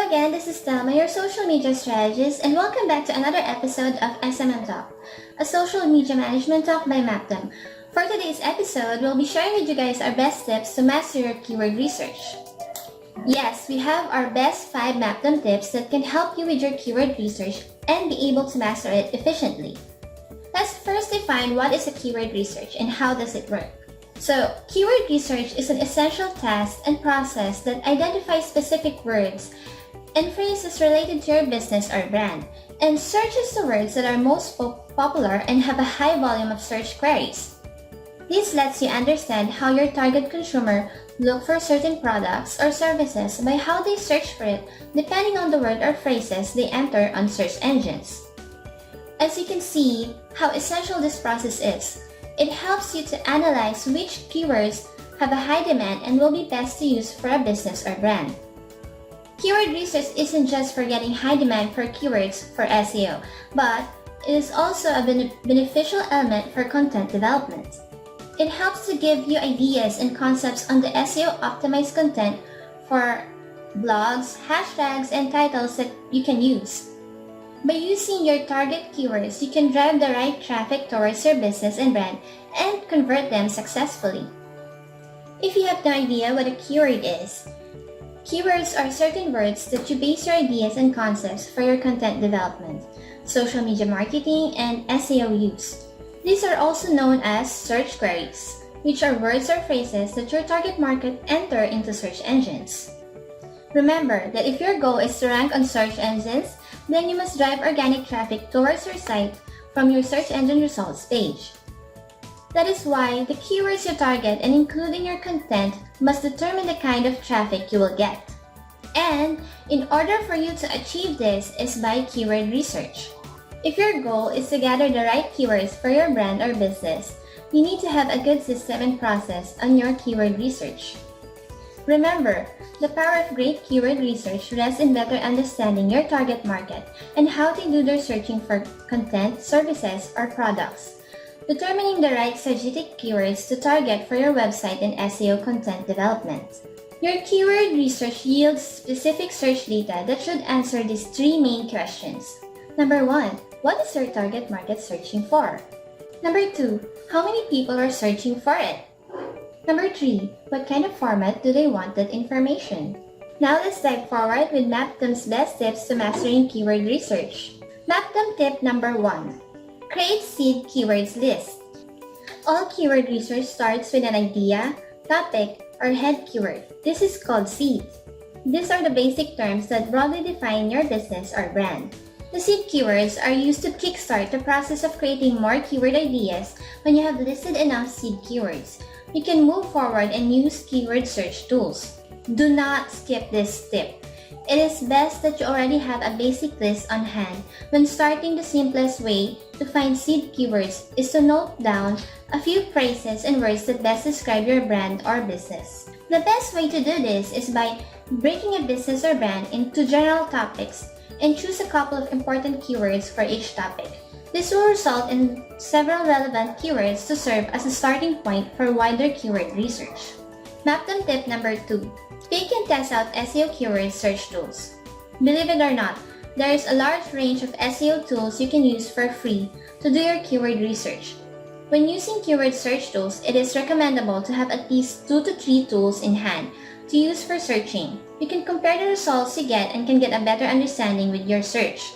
again, this is Thelma, your social media strategist, and welcome back to another episode of SMM Talk, a social media management talk by Mappdom. For today's episode, we'll be sharing with you guys our best tips to master your keyword research. Yes, we have our best 5 Mappdom tips that can help you with your keyword research and be able to master it efficiently. Let's first define what is a keyword research and how does it work. So, keyword research is an essential task and process that identifies specific words and phrases related to your business or brand, and searches the words that are most popular and have a high volume of search queries. This lets you understand how your target consumer look for certain products or services by how they search for it depending on the word or phrases they enter on search engines. As you can see how essential this process is, it helps you to analyze which keywords have a high demand and will be best to use for a business or brand. Keyword research isn't just for getting high demand for keywords for SEO, but it is also a beneficial element for content development. It helps to give you ideas and concepts on the SEO optimized content for blogs, hashtags, and titles that you can use. By using your target keywords, you can drive the right traffic towards your business and brand and convert them successfully. If you have no idea what a keyword is, keywords are certain words that you base your ideas and concepts for your content development, social media marketing, and SEO use. These are also known as search queries, which are words or phrases that your target market enter into search engines. Remember that if your goal is to rank on search engines, then you must drive organic traffic towards your site from your search engine results page. That is why the keywords you target and include in your content must determine the kind of traffic you will get. And in order for you to achieve this is by keyword research. If your goal is to gather the right keywords for your brand or business, you need to have a good system and process on your keyword research. Remember, the power of great keyword research rests in better understanding your target market and how they do their searching for content, services, or products, determining the right strategic keywords to target for your website and SEO content development. Your keyword research yields specific search data that should answer these 3 main questions. Number 1, what is your target market searching for? Number 2, how many people are searching for it? Number 3, what kind of format do they want that information? Now let's dive forward with Mappdom's best tips to mastering keyword research. Mappdom tip number 1, create seed keywords list. All keyword research starts with an idea, topic, or head keyword. This is called seed. These are the basic terms that broadly define your business or brand. The seed keywords are used to kickstart the process of creating more keyword ideas. When you have listed enough seed keywords, you can move forward and use keyword search tools. Do not skip this tip. It is best that you already have a basic list on hand. When starting, the simplest way to find seed keywords is to note down a few phrases and words that best describe your brand or business. The best way to do this is by breaking a business or brand into general topics and choose a couple of important keywords for each topic. This will result in several relevant keywords to serve as a starting point for wider keyword research. Mappdom tip number 2, pick and test out SEO keyword search tools. Believe it or not, there is a large range of SEO tools you can use for free to do your keyword research. When using keyword search tools, it is recommendable to have at least 2 to 3 tools in hand to use for searching. You can compare the results you get and can get a better understanding with your search.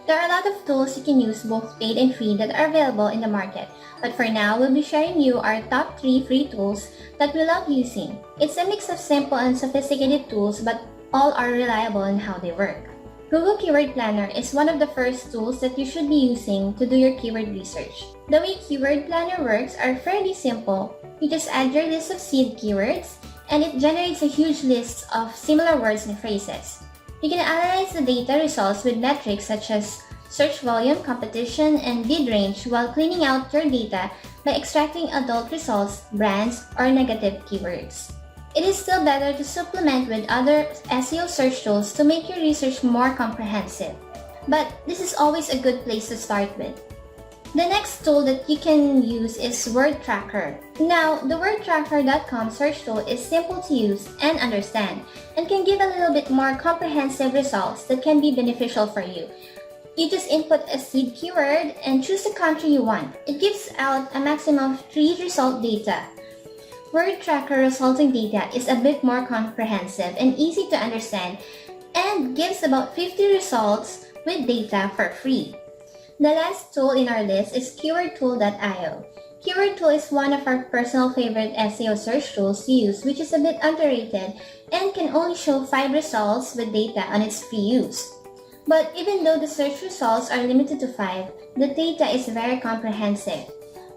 There are a lot of tools you can use, both paid and free, that are available in the market. But for now, we'll be sharing you our top 3 free tools that we love using. It's a mix of simple and sophisticated tools, but all are reliable in how they work. Google Keyword Planner is one of the first tools that you should be using to do your keyword research. The way Keyword Planner works are fairly simple. You just add your list of seed keywords, and it generates a huge list of similar words and phrases. You can analyze the data results with metrics such as search volume, competition, and bid range while cleaning out your data by extracting adult results, brands, or negative keywords. It is still better to supplement with other SEO search tools to make your research more comprehensive. But this is always a good place to start with. The next tool that you can use is Word Tracker. Now, the wordtracker.com search tool is simple to use and understand and can give a little bit more comprehensive results that can be beneficial for you. You just input a seed keyword and choose the country you want. It gives out a maximum of 3 result data. Word Tracker resulting data is a bit more comprehensive and easy to understand and gives about 50 results with data for free. The last tool in our list is keywordtool.io. KeywordTool is one of our personal favorite SEO search tools to use, which is a bit underrated and can only show 5 results with data on its free use. But even though the search results are limited to 5, the data is very comprehensive.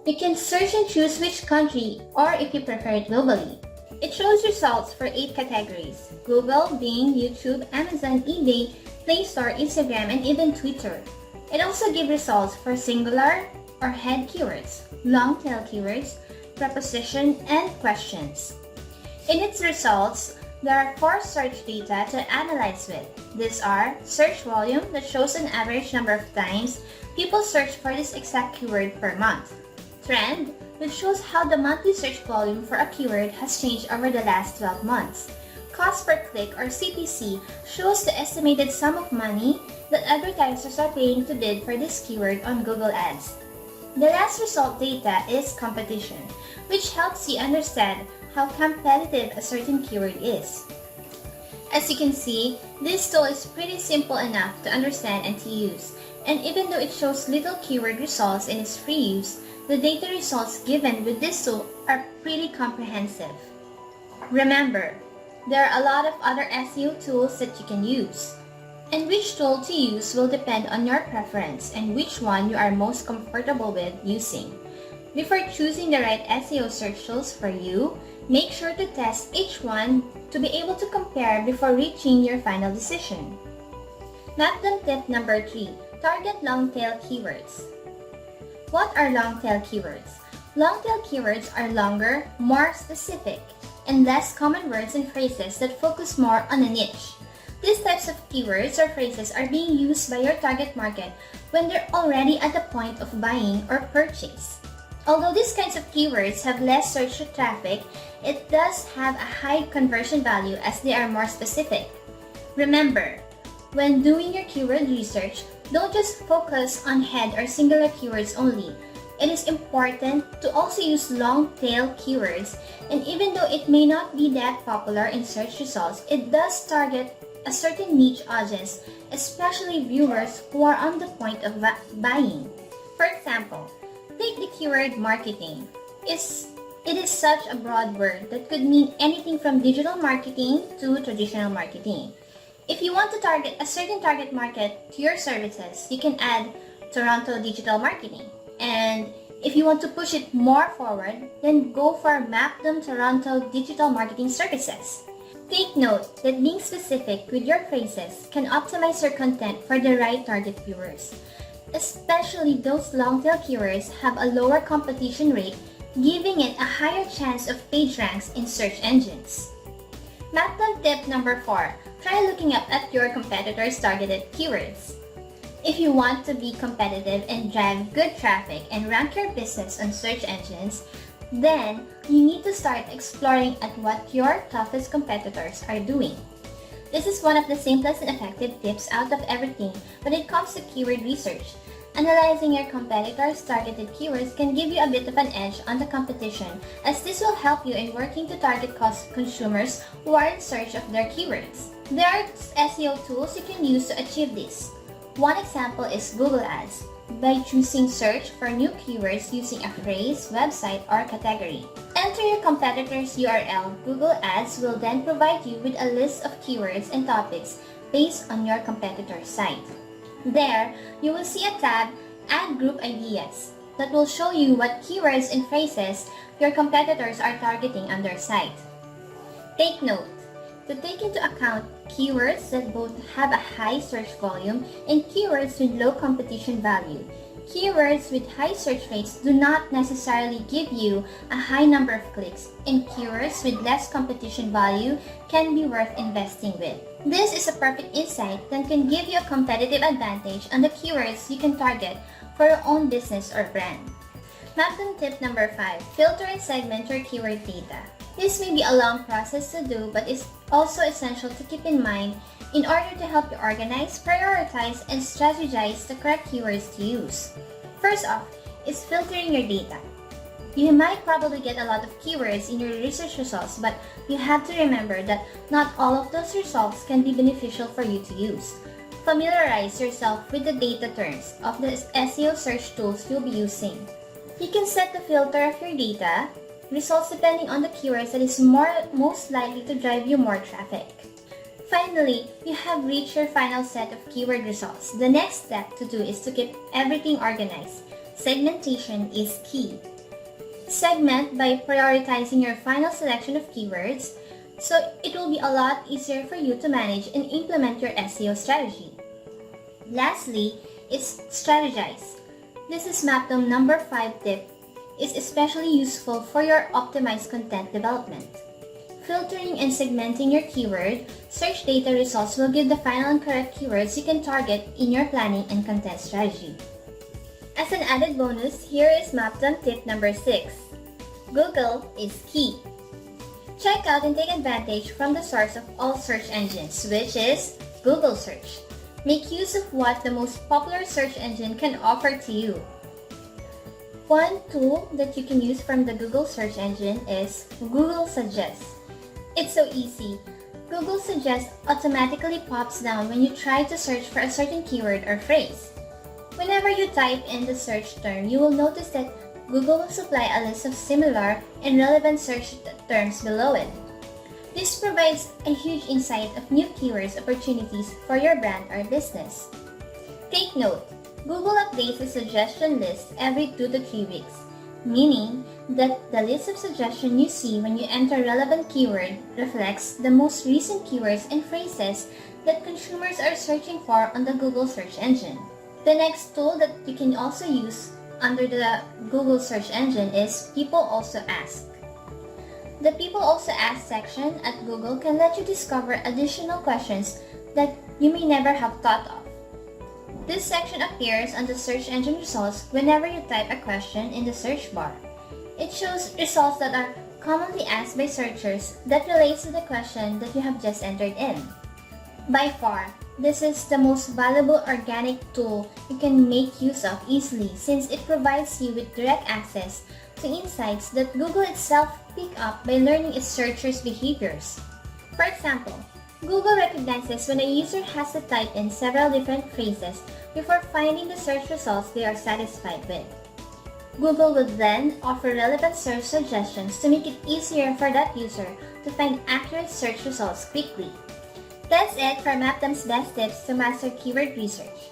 You can search and choose which country or if you prefer it globally. It shows results for 8 categories: Google, Bing, YouTube, Amazon, eBay, Play Store, Instagram, and even Twitter. It also gives results for singular or head keywords, long tail keywords, preposition, and questions. In its results, there are 4 search data to analyze with. These are search volume that shows an average number of times people search for this exact keyword per month. Trend, which shows how the monthly search volume for a keyword has changed over the last 12 months. Cost per click or CPC shows the estimated sum of money that advertisers are paying to bid for this keyword on Google Ads. The last result data is competition, which helps you understand how competitive a certain keyword is. As you can see, this tool is pretty simple enough to understand and to use, and even though it shows little keyword results in its free use, the data results given with this tool are pretty comprehensive. Remember, there are a lot of other SEO tools that you can use, and which tool to use will depend on your preference and which one you are most comfortable with using. Before choosing the right SEO search tools for you, make sure to test each one to be able to compare before reaching your final decision. Mappdom tip number 3, target long-tail keywords. What are long-tail keywords? Long-tail keywords are longer, more specific, and less common words and phrases that focus more on a niche. These types of keywords or phrases are being used by your target market when they're already at the point of buying or purchase. Although these kinds of keywords have less search traffic, it does have a high conversion value as they are more specific. Remember, when doing your keyword research, don't just focus on head or singular keywords only. It is important to also use long-tail keywords, and even though it may not be that popular in search results, it does target a certain niche audience, especially viewers who are on the point of buying. For example, take the keyword marketing. It is such a broad word that could mean anything from digital marketing to traditional marketing. If you want to target a certain target market to your services, you can add Toronto digital marketing. And if you want to push it more forward, then go for Mappdom Toronto digital marketing services. Take note that being specific with your phrases can optimize your content for the right target viewers. Especially those long-tail keywords have a lower competition rate, giving it a higher chance of page ranks in search engines. Mappdom tip number 4, try looking up at your competitors' targeted keywords. If you want to be competitive and drive good traffic and rank your business on search engines, then you need to start exploring at what your toughest competitors are doing. This is one of the simplest and effective tips out of everything when it comes to keyword research. Analyzing your competitors' targeted keywords can give you a bit of an edge on the competition, as this will help you in working to target consumers who are in search of their keywords. There are SEO tools you can use to achieve this. One example is Google Ads, by choosing search for new keywords using a phrase, website, or category. Enter your competitor's URL. Google Ads will then provide you with a list of keywords and topics based on your competitor's site. There, you will see a tab, Add Group Ideas, that will show you what keywords and phrases your competitors are targeting on their site. Take note, to take into account keywords that both have a high search volume and keywords with low competition value. Keywords with high search rates do not necessarily give you a high number of clicks, and keywords with less competition value can be worth investing with. This is a perfect insight that can give you a competitive advantage on the keywords you can target for your own business or brand. Mappdom tip number 5, filter and segment your keyword data. This may be a long process to do, but it's also essential to keep in mind in order to help you organize, prioritize, and strategize the correct keywords to use. First off is filtering your data. You might probably get a lot of keywords in your research results, but you have to remember that not all of those results can be beneficial for you to use. Familiarize yourself with the data terms of the SEO search tools you'll be using. You can set the filter of your data results depending on the keywords that is most likely to drive you more traffic. Finally, you have reached your final set of keyword results. The next step to do is to keep everything organized. Segmentation is key. Segment by prioritizing your final selection of keywords, so it will be a lot easier for you to manage and implement your SEO strategy. Lastly is strategize. This is Mappdom number 5 tip. Is especially useful for your optimized content development. Filtering and segmenting your keyword search data results will give the final and correct keywords you can target in your planning and content strategy. As an added bonus, here is Mappdom tip number 6. Google is key. Check out and take advantage from the source of all search engines, which is Google search. Make use of what the most popular search engine can offer to you. One tool that you can use from the Google search engine is Google Suggest. It's so easy. Google Suggest automatically pops down when you try to search for a certain keyword or phrase. Whenever you type in the search term, you will notice that Google will supply a list of similar and relevant search terms below it. This provides a huge insight of new keywords opportunities for your brand or business. Take note, Google updates the suggestion list every 2 to 3 weeks, meaning that the list of suggestions you see when you enter relevant keyword reflects the most recent keywords and phrases that consumers are searching for on the Google search engine. The next tool that you can also use under the Google search engine is People Also Ask. The People Also Ask section at Google can let you discover additional questions that you may never have thought of. This section appears on the search engine results whenever you type a question in the search bar. It shows results that are commonly asked by searchers that relates to the question that you have just entered in. By far, this is the most valuable organic tool you can make use of easily since it provides you with direct access to insights that Google itself picks up by learning its searchers' behaviors. For example, Google recognizes when a user has to type in several different phrases before finding the search results they are satisfied with. Google will then offer relevant search suggestions to make it easier for that user to find accurate search results quickly. That's it for Mappdom's best tips to master keyword research.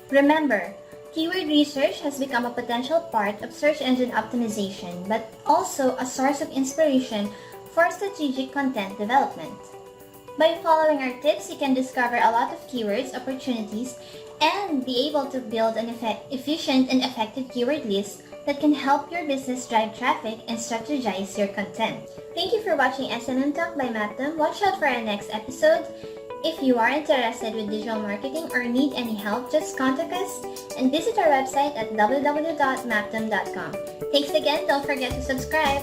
Remember, keyword research has become a potential part of search engine optimization, but also a source of inspiration for strategic content development. By following our tips, you can discover a lot of keywords, opportunities, and be able to build an efficient and effective keyword list that can help your business drive traffic and strategize your content. Thank you for watching SMM Talk by Mappdom. Watch out for our next episode. If you are interested with digital marketing or need any help, just contact us and visit our website at www.mappdom.com. Thanks again. Don't forget to subscribe.